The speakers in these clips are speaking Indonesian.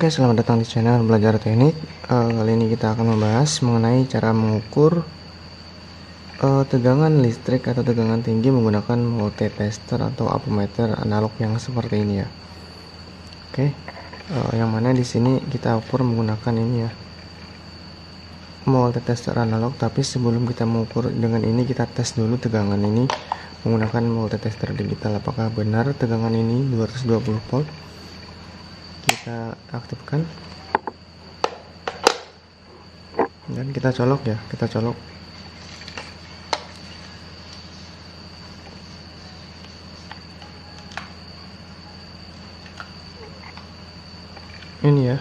Oke, selamat datang di channel Belajar Teknik. Kali ini kita akan membahas mengenai cara mengukur tegangan listrik atau tegangan tinggi menggunakan multitester atau ammeter analog yang seperti ini ya. Oke, yang mana di sini kita ukur menggunakan ini ya, multitester analog. Tapi sebelum kita mengukur dengan ini, kita tes dulu tegangan ini menggunakan multitester digital. Apakah benar tegangan ini 220 volt? Kita aktifkan dan kita colok ya, kita colok. Ini ya.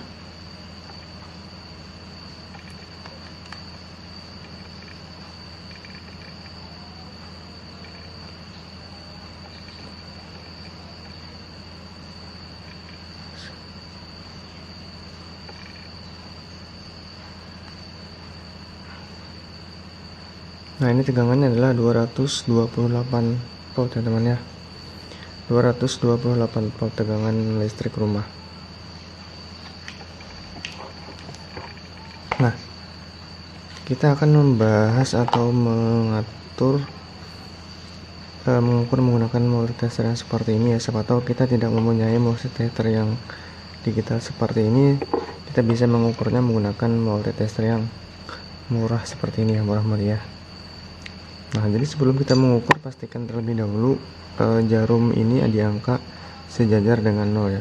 Nah, ini tegangannya adalah 228 volt ya teman ya. 228 volt tegangan listrik rumah. Nah, kita akan membahas atau mengatur mengukur menggunakan multitester yang seperti ini ya. Siapa tahu kita tidak mempunyai multitester yang digital seperti ini, kita bisa mengukurnya menggunakan multitester yang murah seperti ini ya, murah meriah. Nah, jadi sebelum kita mengukur, pastikan terlebih dahulu jarum ini di angka sejajar dengan 0 ya.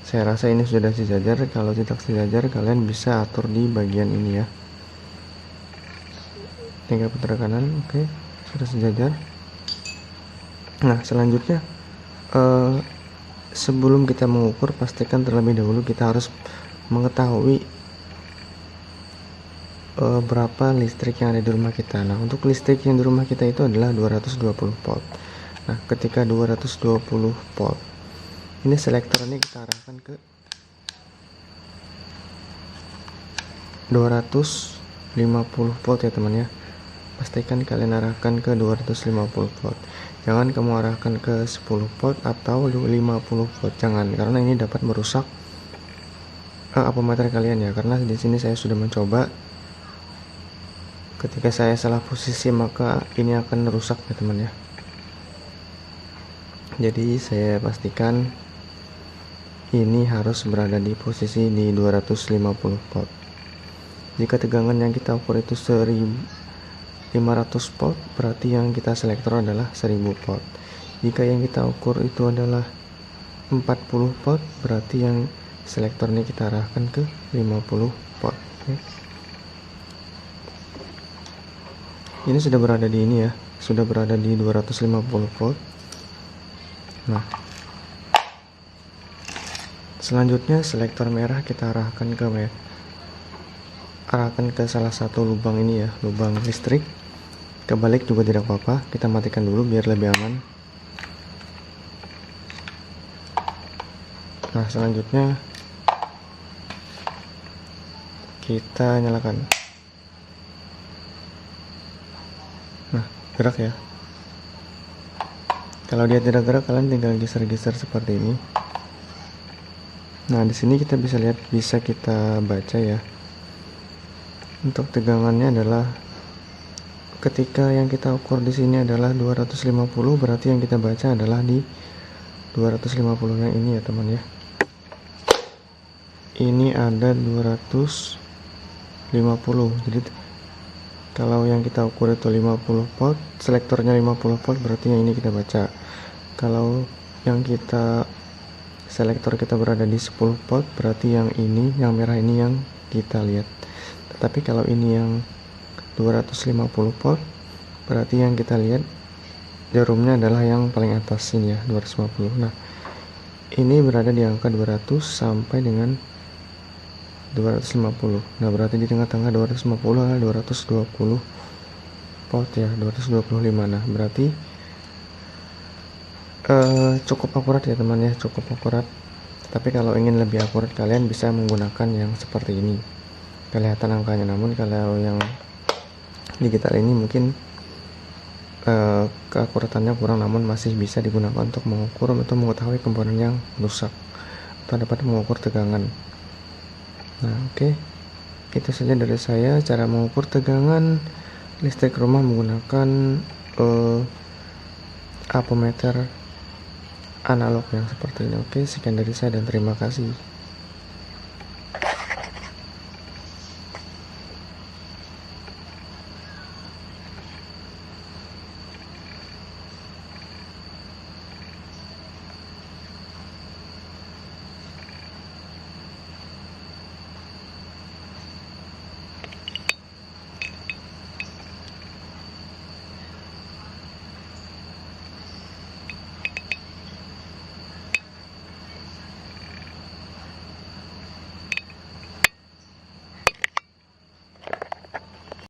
Saya rasa ini sudah sejajar. Kalau tidak sejajar, kalian bisa atur di bagian ini ya. Tinggal putar kanan. Oke, sudah sejajar. Nah, selanjutnya sebelum kita mengukur, pastikan terlebih dahulu kita harus mengetahui berapa listrik yang ada di rumah kita. Nah, untuk listrik yang di rumah kita itu adalah 220 volt. Nah, ketika 220 volt, ini selektor ini kita arahkan ke 250 volt ya teman ya. Pastikan kalian arahkan ke 250 volt. Jangan kamu arahkan ke 10 volt atau 50 volt. Jangan, karena ini dapat merusak ammeter kalian ya. Karena di sini saya sudah mencoba. Ketika saya salah posisi, maka ini akan rusak ya teman ya. Jadi saya pastikan ini harus berada di posisi di 250 volt. Jika tegangan yang kita ukur itu 1500 volt, berarti yang kita selektor adalah 1000 volt. Jika yang kita ukur itu adalah 40 volt, berarti yang selektor ini kita arahkan ke 50 volt. Oke. Ini sudah berada di ini ya, sudah berada di 250 volt. Nah, selanjutnya selektor merah kita arahkan ke salah satu lubang ini ya, lubang listrik. Kebalik juga tidak apa-apa, kita matikan dulu biar lebih aman. Nah, selanjutnya kita nyalakan. Nah, gerak ya. Kalau dia tidak gerak, kalian tinggal geser-geser seperti ini. Nah, di sini kita bisa lihat, bisa kita baca ya. Untuk tegangannya adalah ketika yang kita ukur di sini adalah 250, berarti yang kita baca adalah di 250 yang ini ya teman ya. Ini ada 250. Jadi kalau yang kita ukur itu 50 volt, selektornya 50 volt, berarti yang ini kita baca. Kalau yang kita selektor kita berada di 10 volt, berarti yang ini, yang merah ini yang kita lihat. Tetapi kalau ini yang 250 volt, berarti yang kita lihat jarumnya adalah yang paling atas ini ya, 250. Nah, ini berada di angka 200 sampai dengan 250. Nah, berarti di tengah-tengah 250 adalah 220 volt ya, 225. Nah, berarti cukup akurat ya teman ya, cukup akurat. Tapi kalau ingin lebih akurat, kalian bisa menggunakan yang seperti ini, kelihatan angkanya. Namun kalau yang digital ini mungkin keakuratannya kurang, namun masih bisa digunakan untuk mengukur atau mengetahui komponen yang rusak dapat mengukur tegangan. Nah, oke. Itu saja dari saya cara mengukur tegangan listrik rumah menggunakan ampermeter analog yang seperti ini. Oke, sekian dari saya dan terima kasih.